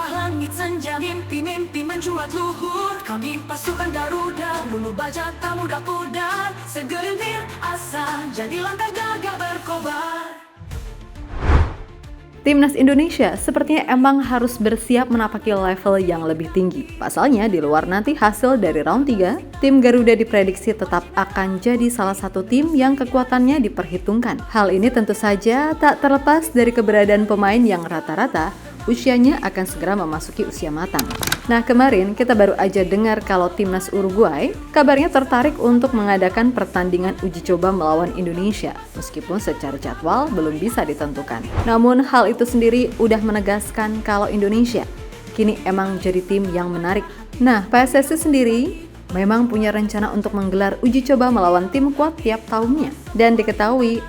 bawah langit senja, mimpi-mimpi mencuat luhur. Kami pasukan Garuda, lulu baja tak mudah pudar. Segelintir asa, jadi langkah gagah berkobar. Timnas Indonesia sepertinya emang harus bersiap menapaki level yang lebih tinggi. Pasalnya di luar nanti hasil dari round 3, tim Garuda diprediksi tetap akan jadi salah satu tim yang kekuatannya diperhitungkan. Hal ini tentu saja tak terlepas dari keberadaan pemain yang rata-rata usianya akan segera memasuki usia matang. Nah, kemarin kita baru aja dengar kalau timnas Uruguay kabarnya tertarik untuk mengadakan pertandingan uji coba melawan Indonesia, meskipun secara jadwal belum bisa ditentukan. Namun hal itu sendiri udah menegaskan kalau Indonesia kini emang jadi tim yang menarik. Nah, PSSI sendiri memang punya rencana untuk menggelar uji coba melawan tim kuat tiap tahunnya. Dan diketahui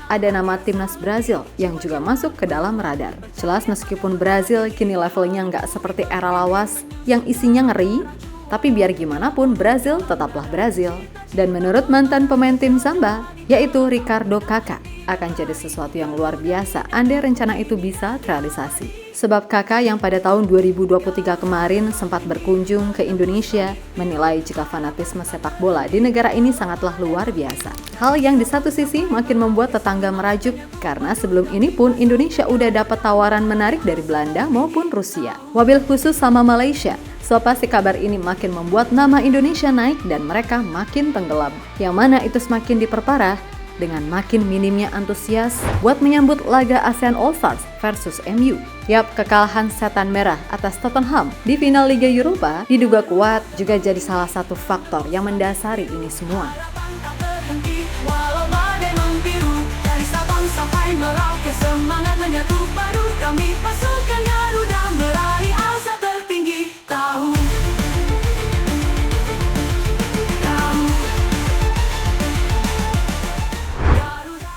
ada nama timnas Brazil yang juga masuk ke dalam radar. Jelas meskipun Brazil kini levelnya nggak seperti era lawas yang isinya ngeri, tapi biar gimana pun Brazil tetaplah Brazil. Dan menurut mantan pemain tim Samba, yaitu Ricardo Kaká, akan jadi sesuatu yang luar biasa andai rencana itu bisa terrealisasi. Sebab Kaká yang pada tahun 2023 kemarin sempat berkunjung ke Indonesia menilai jika fanatisme sepak bola di negara ini sangatlah luar biasa. Hal yang di satu sisi makin membuat tetangga merajuk karena sebelum ini pun Indonesia udah dapat tawaran menarik dari Belanda maupun Rusia. Wabil khusus sama Malaysia. So pasti kabar ini makin membuat nama Indonesia naik dan mereka makin tenggelam. Yang mana itu semakin diperparah dengan makin minimnya antusias buat menyambut laga ASEAN All Stars versus MU. Yap, kekalahan setan merah atas Tottenham di final Liga Eropa diduga kuat juga jadi salah satu faktor yang mendasari ini semua. Walau badai membiru, dari Sabang sampai Merauke, semangat menyatu baru. Kami pasukan Garuda meraih asa tertinggi.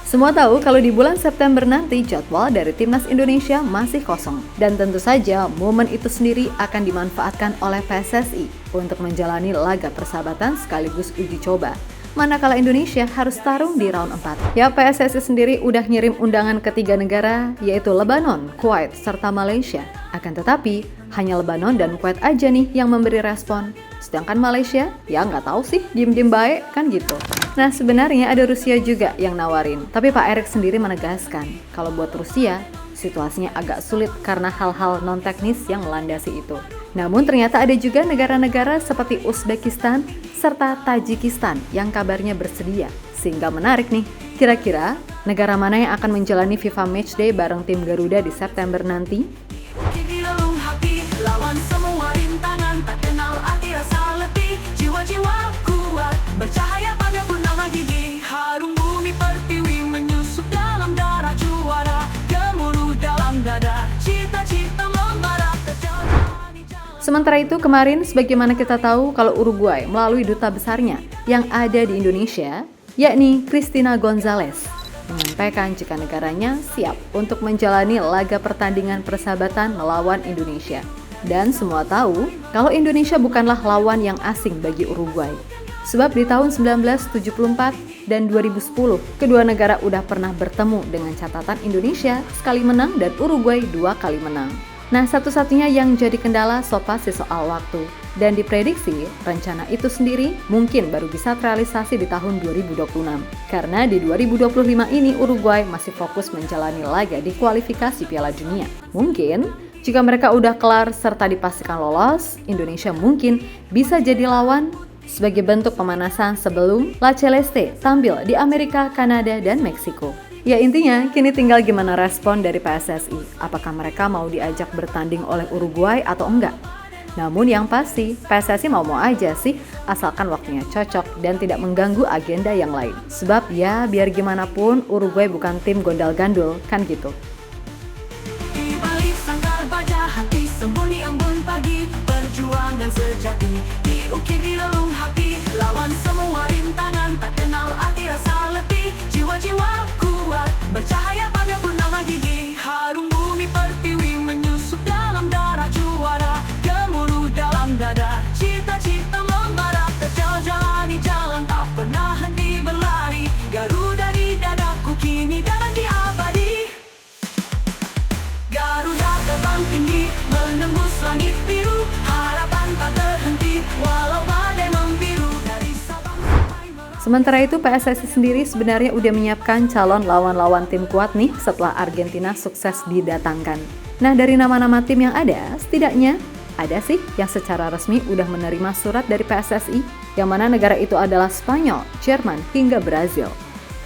Semua tahu kalau di bulan September nanti jadwal dari Timnas Indonesia masih kosong. Dan tentu saja momen itu sendiri akan dimanfaatkan oleh PSSI untuk menjalani laga persahabatan sekaligus uji coba. Manakala Indonesia harus tarung di round 4. Ya, PSSI sendiri udah ngirim undangan ke 3 negara, yaitu Lebanon, Kuwait, serta Malaysia. Akan tetapi, hanya Lebanon dan Kuwait aja nih yang memberi respon. Sedangkan Malaysia, ya nggak tahu sih, diem-diem baik kan gitu. Nah, sebenarnya ada Rusia juga yang nawarin. Tapi Pak Erik sendiri menegaskan, kalau buat Rusia, situasinya agak sulit karena hal-hal non-teknis yang melandasi itu. Namun ternyata ada juga negara-negara seperti Uzbekistan serta Tajikistan yang kabarnya bersedia. Sehingga menarik nih, kira-kira negara mana yang akan menjalani FIFA Matchday bareng tim Garuda di September nanti? Kini relung hati, lawan semua rintangan, tak kenal arti rasa letih, jiwa-jiwa kuat, bercahaya pada purnama gigi, harum bumi pertiwi menyusup dalam darah juara, gemuruh dalam dada, cita-cita membara terjadi. Sementara itu kemarin sebagaimana kita tahu kalau Uruguay melalui duta besarnya yang ada di Indonesia, yakni Cristina González, menyampaikan jika negaranya siap untuk menjalani laga pertandingan persahabatan melawan Indonesia. Dan semua tahu kalau Indonesia bukanlah lawan yang asing bagi Uruguay. Sebab di tahun 1974 dan 2010, kedua negara udah pernah bertemu dengan catatan Indonesia sekali menang dan Uruguay 2 kali menang. Nah, satu-satunya yang jadi kendala pasti soal waktu. Dan diprediksi, rencana itu sendiri mungkin baru bisa terrealisasi di tahun 2026. Karena di 2025 ini Uruguay masih fokus menjalani laga di kualifikasi Piala Dunia. Mungkin, jika mereka udah kelar serta dipastikan lolos, Indonesia mungkin bisa jadi lawan sebagai bentuk pemanasan sebelum La Celeste tampil di Amerika, Kanada, dan Meksiko. Ya intinya, kini tinggal gimana respon dari PSSI. Apakah mereka mau diajak bertanding oleh Uruguay atau enggak? Namun yang pasti, PSSI mau-mau aja sih, asalkan waktunya cocok dan tidak mengganggu agenda yang lain. Sebab ya, biar gimana pun Uruguay bukan tim gondal-gandul, kan gitu. Di balik sangkar baja hati, sembunyi embun pagi, perjuangan sejati, diukir di relung hati, lawan semua rintangan, tak kenal arti rasa letih, jiwa-jiwa kuat, bercahaya pada purnama gigi, harum bumi pertiwi menyusup dalam darah juara, gemuruh dalam dada, cita-cita membara, terjalani jalan tak pernah henti berlari, Garuda di dadaku kini dan di abadi. Garuda terbang tinggi menembus langit biru, harapan tak terhenti, walau badai membiru dari Sabang sampai Merauke. Sementara itu PSSI sendiri sebenarnya udah menyiapkan calon lawan-lawan tim kuat nih setelah Argentina sukses didatangkan. Nah, dari nama-nama tim yang ada, setidaknya ada sih yang secara resmi udah menerima surat dari PSSI, yang mana negara itu adalah Spanyol, Jerman, hingga Brazil.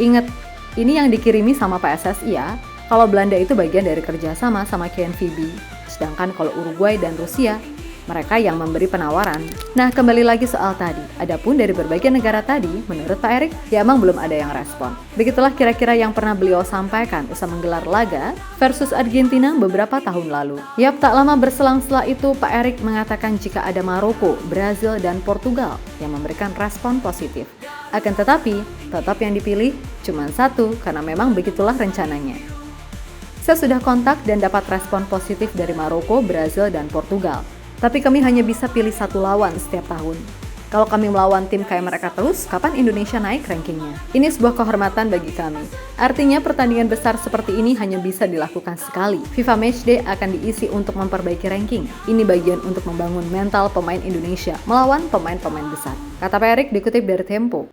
Ingat, ini yang dikirimi sama PSSI ya. Kalau Belanda itu bagian dari kerjasama sama KNVB, sedangkan kalau Uruguay dan Rusia, mereka yang memberi penawaran. Nah, kembali lagi soal tadi. Adapun dari berbagai negara tadi, menurut Pak Erik, ya emang belum ada yang respon. Begitulah kira-kira yang pernah beliau sampaikan usai menggelar laga versus Argentina beberapa tahun lalu. Yap, tak lama berselang setelah itu, Pak Erik mengatakan jika ada Maroko, Brazil, dan Portugal yang memberikan respon positif. Akan tetapi, tetap yang dipilih cuma satu, karena memang begitulah rencananya. Saya sudah kontak dan dapat respon positif dari Maroko, Brazil, dan Portugal. Tapi kami hanya bisa pilih satu lawan setiap tahun. Kalau kami melawan tim kayak mereka terus, kapan Indonesia naik rankingnya? Ini sebuah kehormatan bagi kami. Artinya pertandingan besar seperti ini hanya bisa dilakukan sekali. FIFA Matchday akan diisi untuk memperbaiki ranking. Ini bagian untuk membangun mental pemain Indonesia melawan pemain-pemain besar. Kata Pak Erik dikutip dari Tempo.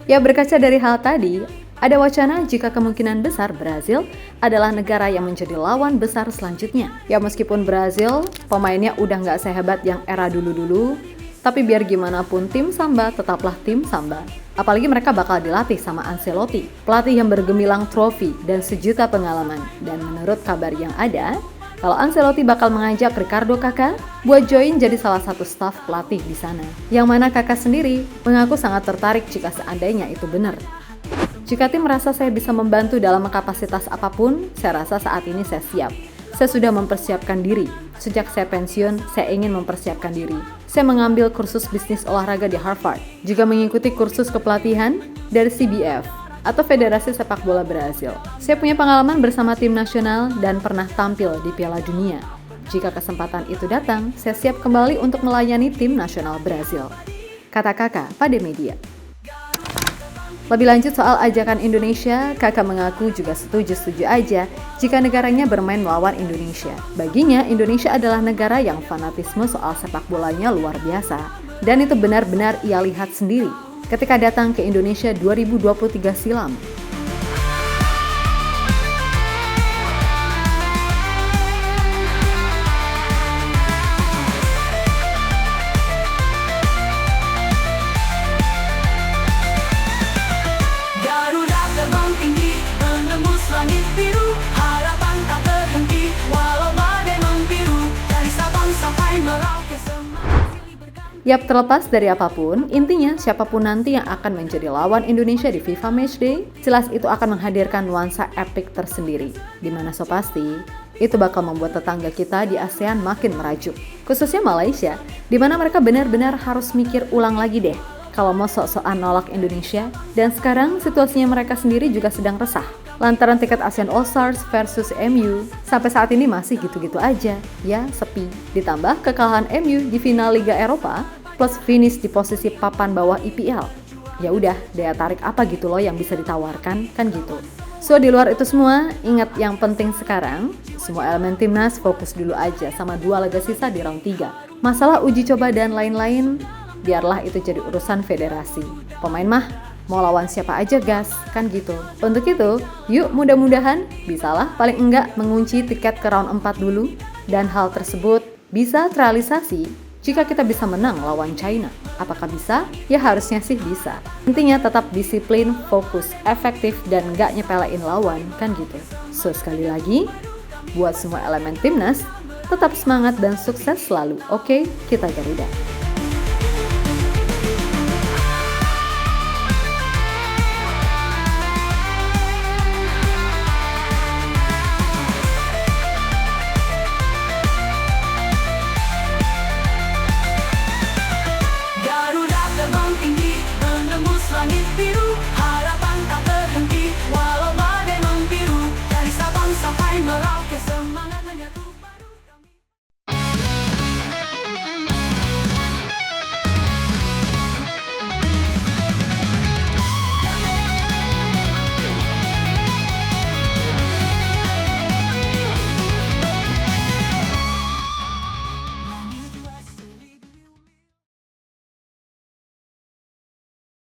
Ya, berkaca dari hal tadi, ada wacana jika kemungkinan besar Brazil adalah negara yang menjadi lawan besar selanjutnya. Ya, meskipun Brazil pemainnya udah nggak sehebat yang era dulu-dulu, tapi biar gimana pun tim Samba tetaplah tim Samba. Apalagi mereka bakal dilatih sama Ancelotti, pelatih yang bergemilang trofi dan sejuta pengalaman. Dan menurut kabar yang ada, kalau Ancelotti bakal mengajak Ricardo Kakak buat join jadi salah satu staf pelatih di sana. Yang mana Kakak sendiri mengaku sangat tertarik jika seandainya itu benar. Jika tim merasa saya bisa membantu dalam kapasitas apapun, saya rasa saat ini saya siap. Saya sudah mempersiapkan diri. Sejak saya pensiun, saya ingin mempersiapkan diri. Saya mengambil kursus bisnis olahraga di Harvard, juga mengikuti kursus kepelatihan dari CBF atau Federasi Sepak Bola Brasil. Saya punya pengalaman bersama tim nasional dan pernah tampil di Piala Dunia. Jika kesempatan itu datang, saya siap kembali untuk melayani tim nasional Brasil. Kata Kakak pada media. Lebih lanjut soal ajakan Indonesia, Kakak mengaku juga setuju-setuju aja jika negaranya bermain melawan Indonesia. Baginya, Indonesia adalah negara yang fanatisme soal sepak bolanya luar biasa. Dan itu benar-benar ia lihat sendiri ketika datang ke Indonesia 2023 silam. Langit biru, harapan tak terhenti, walau badai membiru dari Sabang sampai Merauke. Yap, terlepas dari apapun, intinya siapapun nanti yang akan menjadi lawan Indonesia di FIFA Matchday, jelas itu akan menghadirkan nuansa epik tersendiri. Dimana so pasti, itu bakal membuat tetangga kita di ASEAN makin merajuk. Khususnya Malaysia, dimana mereka benar-benar harus mikir ulang lagi deh kalau mau sok-sokan nolak Indonesia. Dan sekarang situasinya mereka sendiri juga sedang resah lantaran tiket ASEAN All-Stars versus MU sampai saat ini masih gitu-gitu aja, ya sepi. Ditambah kekalahan MU di final Liga Eropa plus finish di posisi papan bawah IPL. Ya udah, daya tarik apa gitu loh yang bisa ditawarkan, kan gitu. So, di luar itu semua, ingat yang penting sekarang, semua elemen timnas fokus dulu aja sama 2 laga sisa di round 3. Masalah uji coba dan lain-lain, biarlah itu jadi urusan federasi. Pemain mah mau lawan siapa aja gas, kan gitu. Untuk itu, yuk mudah-mudahan bisalah paling enggak mengunci tiket ke round 4 dulu. Dan hal tersebut bisa terrealisasi jika kita bisa menang lawan China. Apakah bisa? Ya harusnya sih bisa. Intinya tetap disiplin, fokus, efektif, dan enggak nyepelein lawan, kan gitu. So sekali lagi, buat semua elemen timnas, tetap semangat dan sukses selalu. Oke, kita Garuda.